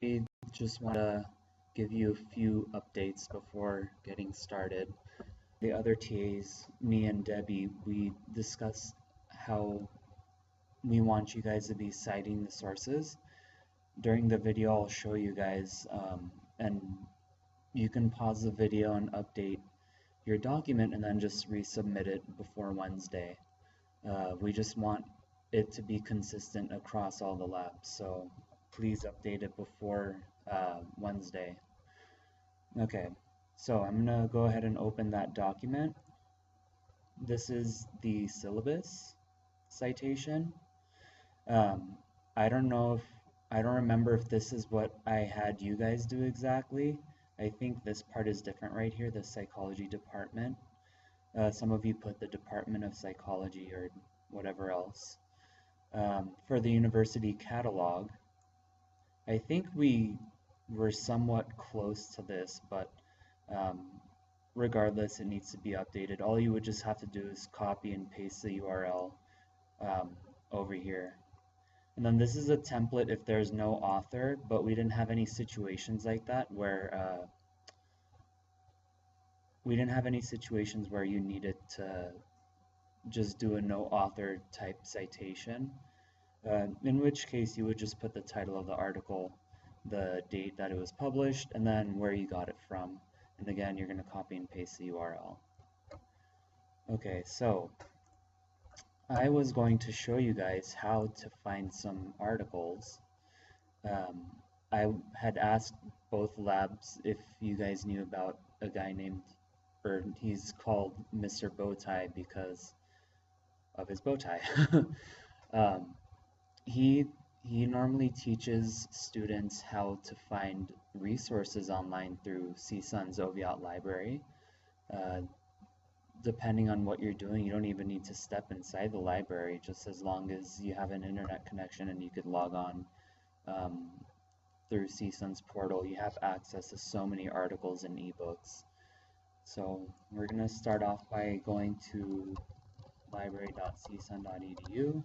I just want to give you a few updates before getting started. The other TAs, me and Debbie, we discussed how we want you guys to be citing the sources. During the video, I'll show you guys, and you can pause the video and update your document and then just resubmit it before Wednesday. We just want it to be consistent across all the labs, so please update it before Wednesday. Okay, so I'm gonna go ahead and open that document. This is the syllabus citation. Um, I don't know if, I don't remember if this is what I had you guys do exactly. I think this part is different right here, the psychology department. Some of you put the Department of Psychology or whatever else. For the university catalog, I think we were somewhat close to this, but um, regardless, it needs to be updated. All you would just have to do is copy and paste the URL over here. And then this is a template if there's no author, but we didn't have any situations like that where you needed to just do a no author type citation. In which case you would just put the title of the article, the date that it was published, and then where you got it from. And again, you're going to copy and paste the URL. Okay, so I was going to show you guys how to find some articles. I had asked both labs if you guys knew about a guy named, or he's called Mr. Bowtie because of his bow tie. um, he he normally teaches students how to find resources online through CSUN's OVIAT library. Uh, Depending on what you're doing, you don't even need to step inside the library, just as long as you have an internet connection and you could log on um, through CSUN's portal. You have access to so many articles and ebooks. So we're going to start off by going to library.csun.edu.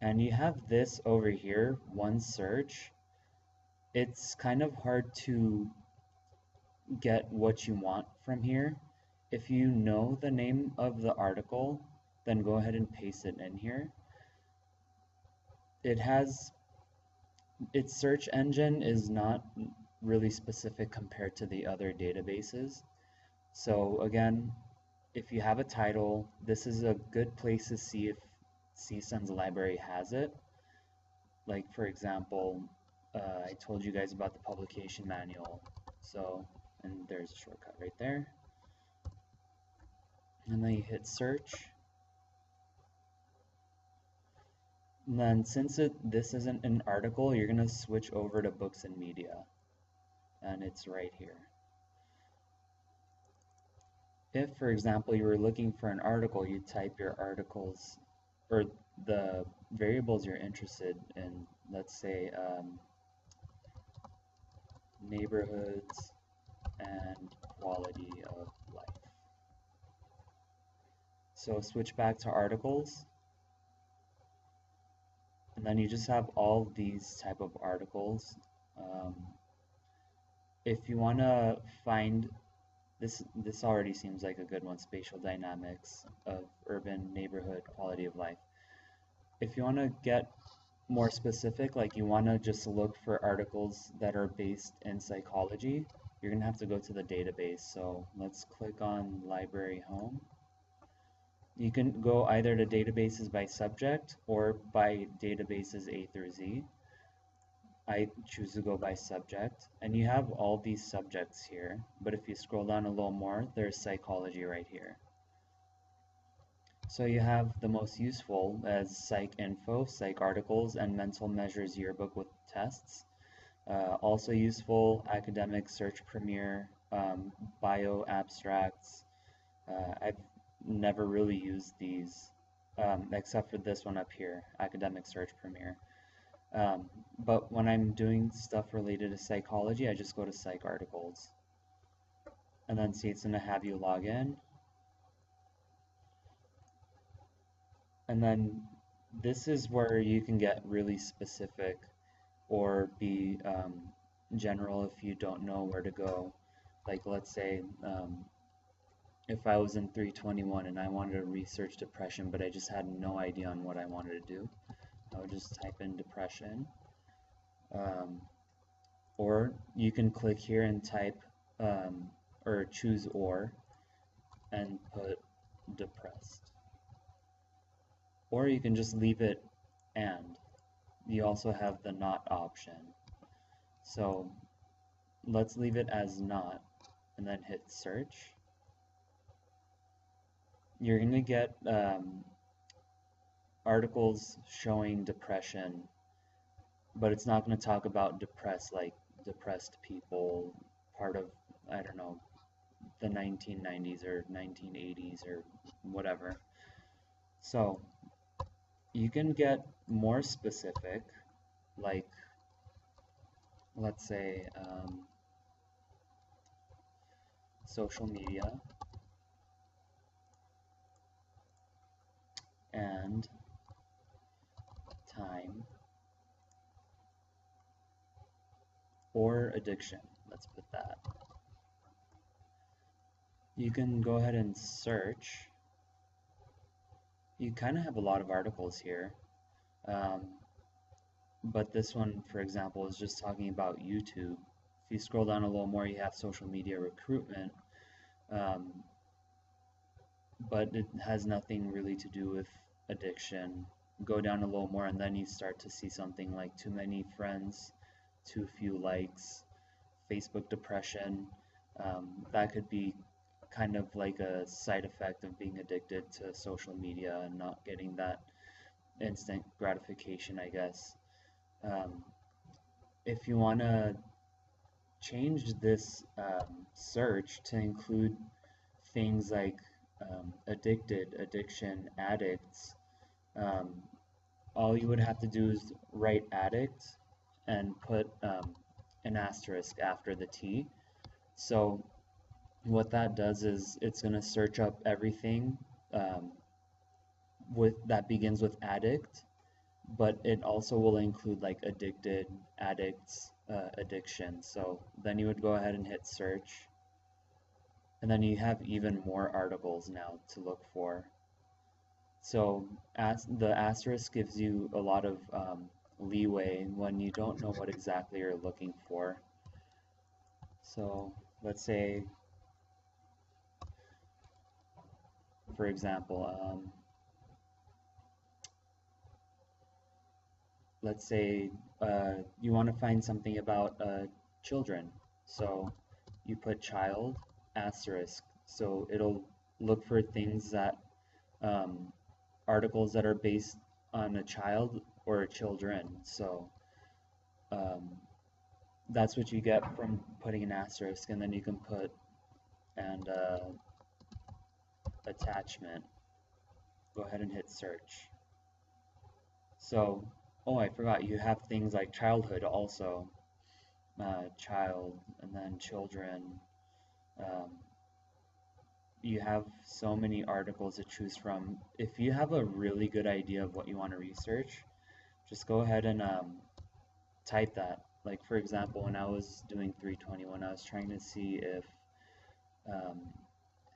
And you have this over here, OneSearch. It's kind of hard to get what you want from here. If you know the name of the article, then go ahead and paste it in here. Its search engine is not really specific compared to the other databases. So again, if you have a title, this is a good place to see if CSUN's library has it. Like for example, I told you guys about the publication manual. So, and there's a shortcut right there. And then you hit search. And then since this isn't an article, you're going to switch over to books and media. And it's right here. If, for example, you were looking for an article, you type your articles or the variables you're interested in, let's say neighborhoods and quality of life. So switch back to articles, and then you just have all these type of articles. If you want to find this already seems like a good one, spatial dynamics of urban neighborhood quality of life. If you want to get more specific, like you want to just look for articles that are based in psychology, you're going to have to go to the database. So let's click on library home. You can go either to databases by subject or by databases A through Z. I choose to go by subject, and you have all these subjects here, but if you scroll down a little more, there's psychology right here. So you have the most useful as Psych Info, Psych Articles, and Mental Measures Yearbook with tests. Also useful, Academic Search Premier, Bio Abstracts. I've never really used these, except for this one up here, Academic Search Premier. But when I'm doing stuff related to psychology, I just go to Psych Articles. And then see, it's going to have you log in. And then this is where you can get really specific. or be general if you don't know where to go. Like let's say if I was in 321 and I wanted to research depression, but I just had no idea on what I wanted to do, I would just type in depression. Um, or you can click here and type or choose or and put depressed. Or you can just leave it and. You also have the not option. So let's leave it as not and then hit search. You're going to get articles showing depression, but it's not going to talk about depressed people, part of, I don't know, the 1990s or 1980s or whatever. So you can get more specific, like let's say social media and time or addiction. Let's put that. You can go ahead and search. You kind of have a lot of articles here, but this one, for example, is just talking about YouTube. If you scroll down a little more, you have social media recruitment, but it has nothing really to do with addiction. Go down a little more and then you start to see something like too many friends, too few likes, Facebook depression. That could be kind of like a side effect of being addicted to social media and not getting that instant gratification, I guess. If you want to change this search to include things like addicted, addiction, addicts, um, all you would have to do is write addict and put an asterisk after the T. So what that does is it's going to search up everything that begins with addict, but it also will include like addicted, addicts, addiction. So then you would go ahead and hit search, and then you have even more articles now to look for. So the asterisk gives you a lot of leeway when you don't know what exactly you're looking for. So let's say, for example, let's say you want to find something about children. So you put child asterisk. So it'll look for things that articles that are based on a child or children. So that's what you get from putting an asterisk, and then you can put and attachment. Go ahead and hit search. So, oh, I forgot, you have things like childhood also. Child, and then children. You have so many articles to choose from. If you have a really good idea of what you want to research, just go ahead and type that. Like for example, when I was doing 321, I was trying to see if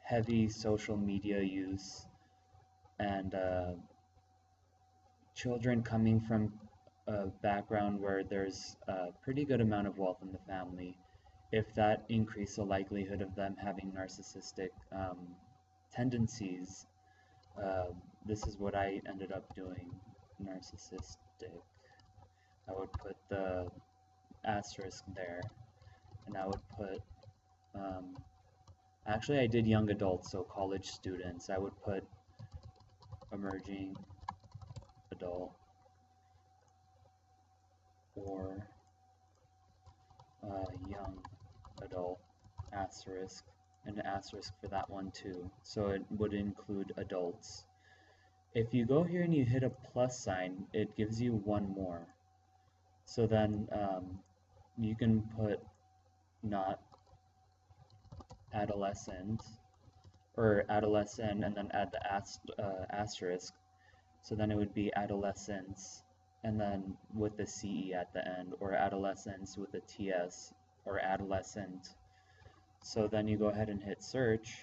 heavy social media use and children coming from a background where there's a pretty good amount of wealth in the family, if that increased the likelihood of them having narcissistic tendencies. This is what I ended up doing. Narcissistic. I would put the asterisk there, and I would put actually I did young adults, so college students. I would put emerging adult or young adult asterisk, and an asterisk for that one too, so it would include adults. If you go here and you hit a plus sign, it gives you one more. So then you can put not adolescent or adolescent and then add the asterisk. So then it would be adolescence and then with the CE at the end, or adolescence with a TS, or adolescent. So then you go ahead and hit search.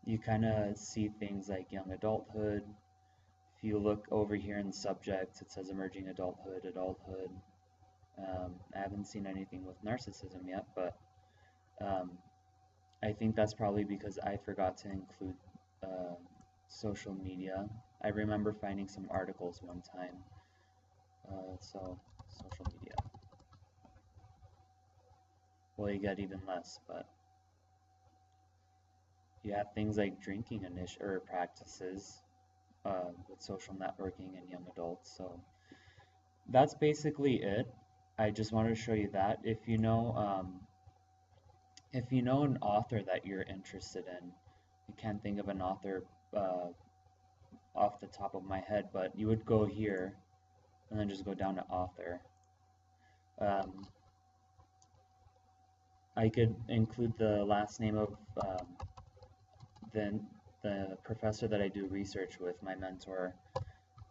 You kind of see things like young adulthood. If you look over here in the subject, it says emerging adulthood, adulthood. I haven't seen anything with narcissism yet, but I think that's probably because I forgot to include social media. I remember finding some articles one time. So, social media. Well, you get even less, but you have things like drinking or practices with social networking and young adults. So that's basically it. I just wanted to show you that. If you know an author that you're interested in, I can't think of an author off the top of my head, but you would go here and then just go down to author. I could include the last name of the professor that I do research with, my mentor,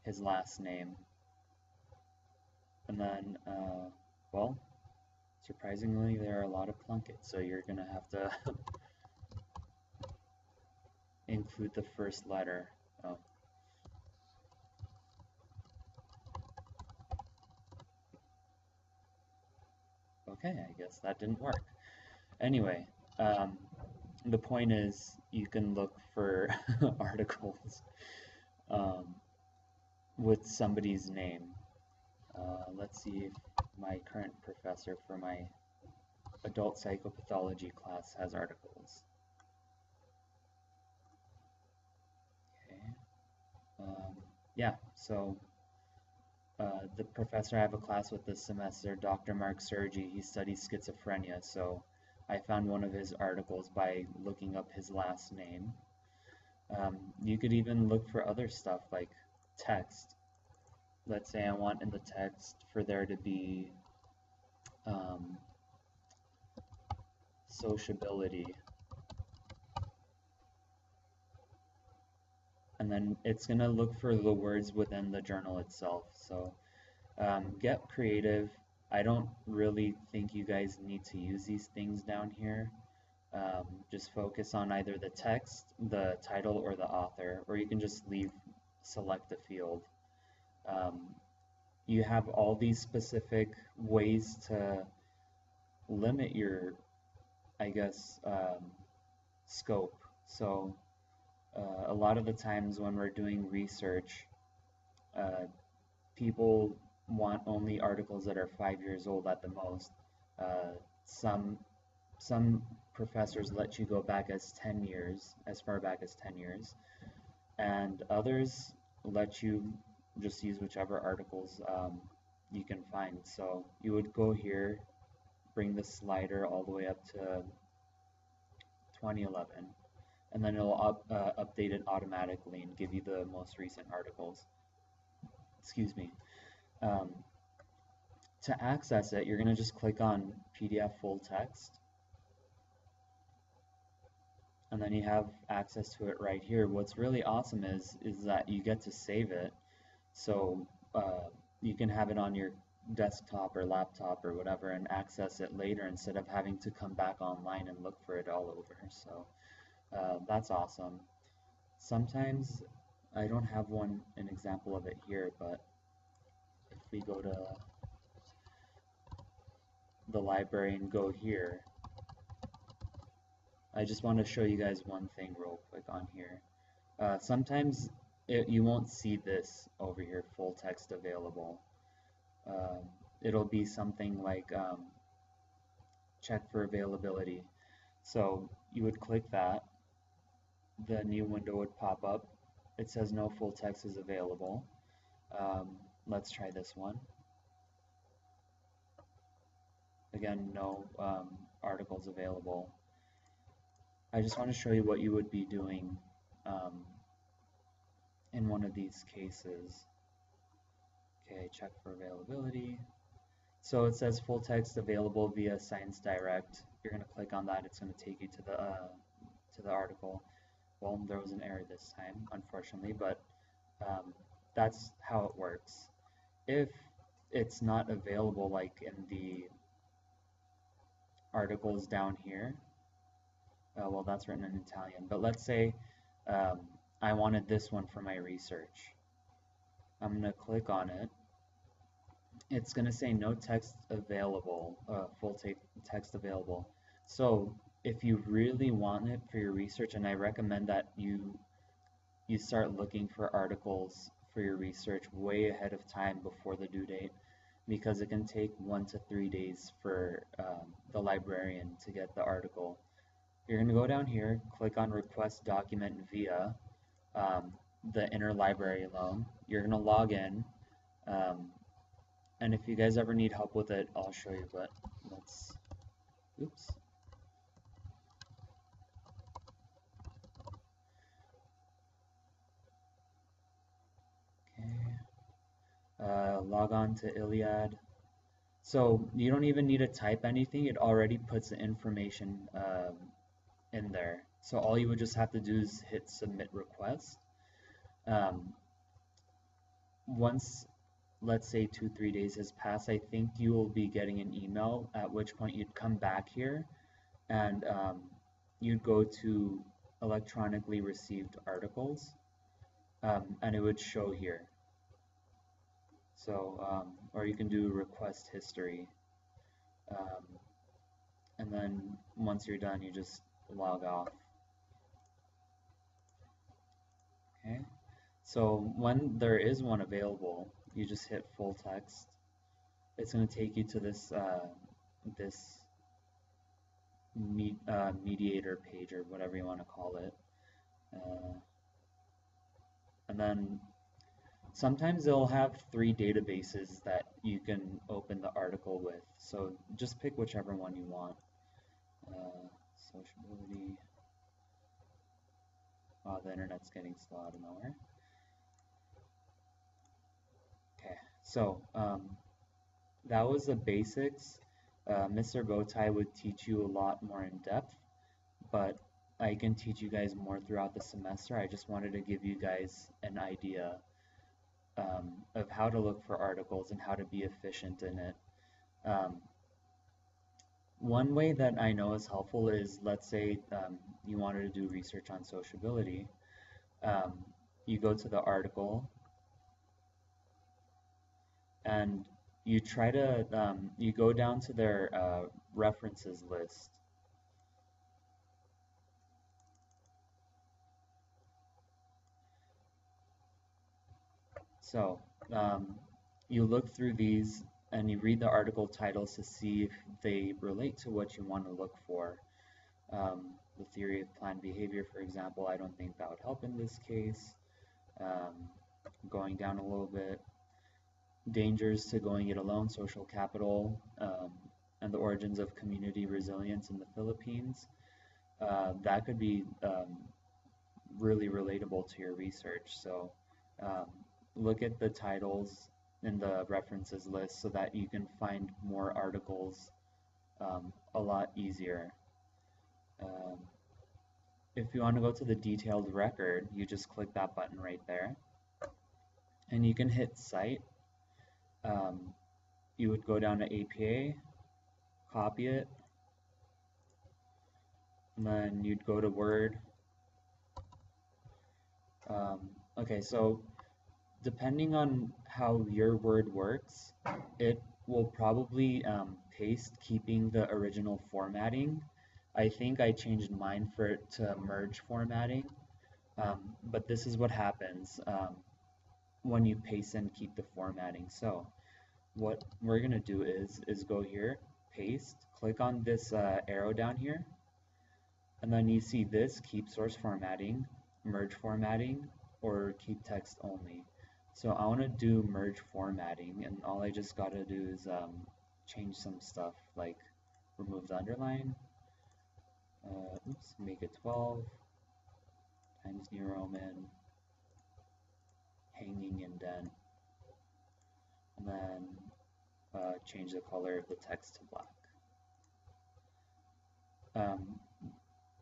his last name. And then, well, surprisingly, there are a lot of Plunkett, so you're going to have to include the first letter. Oh. Okay, I guess that didn't work. Anyway, the point is you can look for articles with somebody's name. Let's see if my current professor for my adult psychopathology class has articles. Okay. Yeah, so the professor I have a class with this semester, Dr. Mark Sergi, he studies schizophrenia, so I found one of his articles by looking up his last name. You could even look for other stuff like text. Let's say I want in the text for there to be sociability. And then it's going to look for the words within the journal itself. So get creative. I don't really think you guys need to use these things down here. Just focus on either the text, the title, or the author, or you can just select a field. You have all these specific ways to limit your, I guess, scope. So a lot of the times when we're doing research, people want only articles that are 5 years old at the most. Some professors let you go back as 10 years, as far back as 10 years, and others let you just use whichever articles you can find. So you would go here, bring the slider all the way up to 2011, and then it'll update it automatically and give you the most recent articles. Excuse me. To access it, you're going to just click on PDF full text, and then you have access to it right here. What's really awesome is that you get to save it, so you can have it on your desktop or laptop or whatever and access it later instead of having to come back online and look for it all over. So that's awesome. Sometimes I don't have an example of it here, but if we go to the library and go here, I just want to show you guys one thing real quick on here. Sometimes you won't see this over here, full text available. It'll be something like check for availability. So you would click that, the new window would pop up. It says no full text is available. Let's try this one. Again, no articles available. I just want to show you what you would be doing in one of these cases. Okay, check for availability. So it says full text available via Science Direct. You're going to click on that. It's going to take you to the article. Well, there was an error this time, unfortunately, but that's how it works. If it's not available like in the articles down here, well, that's written in Italian, but let's say um, I wanted this one for my research. I'm going to click on it. It's going to say no text available, full text available. So if you really want it for your research, and I recommend that you start looking for articles for your research way ahead of time before the due date, because it can take 1 to 3 days for the librarian to get the article. You're going to go down here, click on request document via um, the interlibrary loan. You're going to log in, um, and if you guys ever need help with it, I'll show you, but let's, oops. Okay, log on to Iliad. So you don't even need to type anything, it already puts the information in there. So all you would just have to do is hit submit request. Um, once, let's say 2-3 days has passed, I think you will be getting an email, at which point you'd come back here and you'd go to electronically received articles, and it would show here. So, or you can do request history. And then once you're done, you just log off. Okay. So when there is one available, you just hit full text. It's going to take you to this mediator page, or whatever you want to call it. And then sometimes they'll have 3 databases that you can open the article with. So just pick whichever one you want. Sociability. Oh, the internet's getting slow out of nowhere. Okay, so that was the basics. Mr. Bowtie would teach you a lot more in depth, but I can teach you guys more throughout the semester. I just wanted to give you guys an idea of how to look for articles and how to be efficient in it. One way that I know is helpful is, let's say you wanted to do research on sociability. You go to the article and you try to, you go down to their references list. So you look through these and you read the article titles to see if they relate to what you want to look for. The theory of planned behavior, for example, I don't think that would help in this case. Going down a little bit, dangers to going it alone, social capital, and the origins of community resilience in the Philippines. That could be really relatable to your research. So look at the titles in the references list so that you can find more articles a lot easier. If you want to go to the detailed record, you just click that button right there and you can hit cite. You would go down to APA, copy it, and then you'd go to Word. Okay, so depending on how your Word works, it will probably paste keeping the original formatting. I think I changed mine for it to merge formatting, but this is what happens when you paste and keep the formatting. So what we're gonna do is go here, paste, click on this arrow down here, and then you see this keep source formatting, merge formatting, or keep text only. So I want to do merge formatting, and all I just got to do is change some stuff, like remove the underline, oops, make it 12, Times New Roman, hanging indent, and then change the color of the text to black.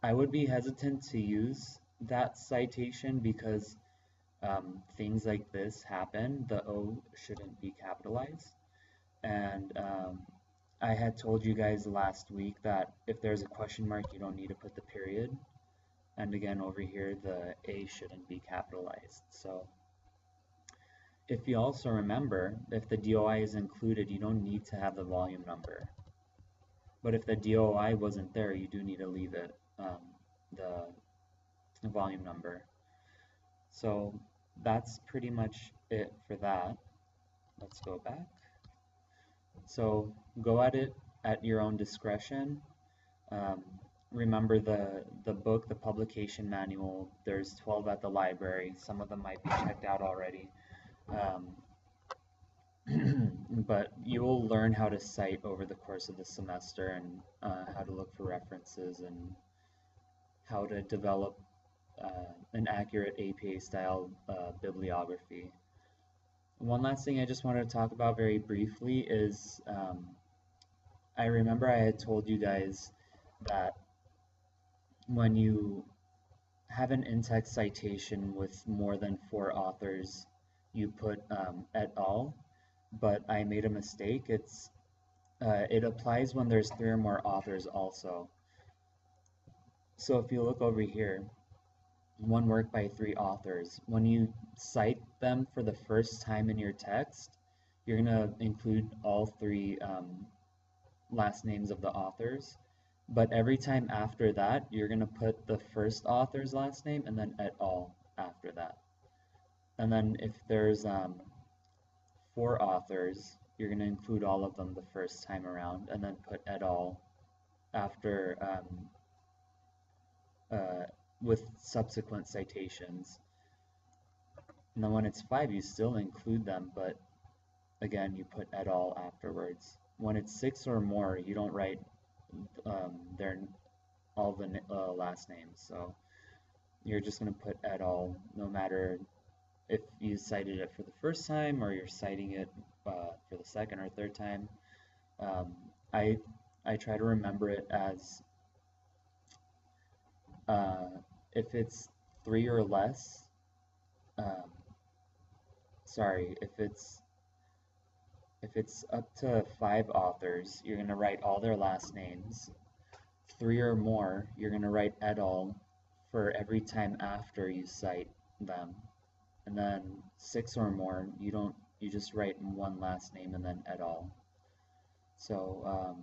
I would be hesitant to use that citation because things like this happen, the O shouldn't be capitalized. And I had told you guys last week that if there's a question mark, you don't need to put the period. And again, over here, the A shouldn't be capitalized. So if you also remember, if the DOI is included, you don't need to have the volume number. But if the DOI wasn't there, you do need to leave it, the volume number. So that's pretty much it for that. Let's go back. So go at it at your own discretion. Um, remember the book, the publication manual, there's 12 at the library. Some of them might be checked out already. But you will learn how to cite over the course of the semester, and how to look for references, and how to develop an accurate APA style bibliography. One last thing I just wanted to talk about very briefly is I remember I had told you guys that when you have an in-text citation with more than 4 authors, you put et al., but I made a mistake. It applies when there's 3 or more authors also. So if you look over here, one work by 3 authors, when you cite them for the first time in your text, you're going to include all 3 last names of the authors. But every time after that, you're going to put the first author's last name and then et al. After that. And then if there's 4 authors, you're going to include all of them the first time around and then put et al. After with subsequent citations. And then when it's 5, you still include them, but again, you put et al. Afterwards. When it's 6 or more, you don't write all the last names. So you're just going to put et al. No matter if you cited it for the first time or you're citing it for the second or third time. I try to remember it as if it's 3 or less. Sorry, if it's up to 5 authors, you're going to write all their last names. 3 or more, you're going to write et al. For every time after you cite them. And then 6 or more, you just write one last name and then et al. So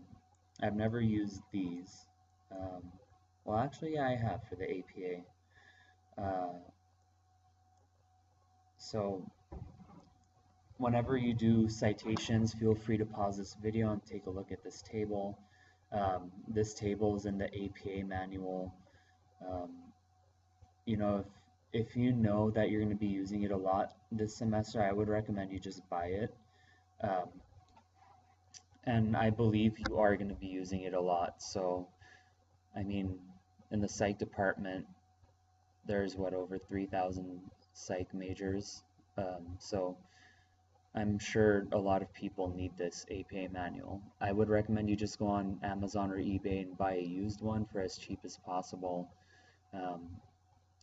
I've never used these. Well, actually, yeah, I have for the APA. So whenever you do citations, feel free to pause this video and take a look at this table. This table is in the APA manual. You know, if you know that you're going to be using it a lot this semester, I would recommend you just buy it. And I believe you are going to be using it a lot. So, I mean, in the psych department, there's over 3,000 psych majors. So I'm sure a lot of people need this APA manual. I would recommend you just go on Amazon or eBay and buy a used one for as cheap as possible.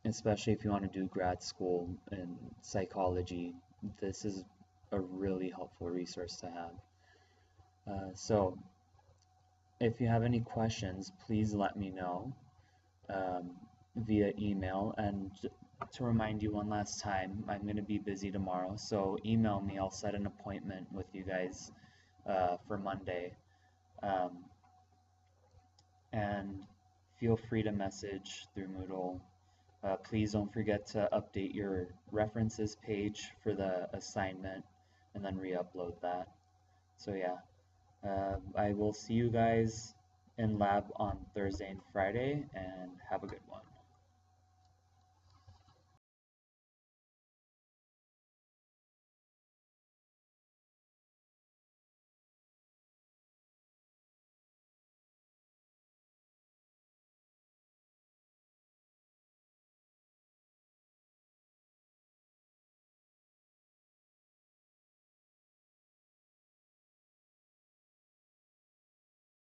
Especially if you want to do grad school in psychology, this is a really helpful resource to have. So if you have any questions, please let me know via email. And to remind you one last time, I'm going to be busy tomorrow, so email me. I'll set an appointment with you guys for Monday. And feel free to message through Moodle. Please don't forget to update your references page for the assignment and then re-upload that. So yeah, I will see you guys in lab on Thursday and Friday, and have a good one.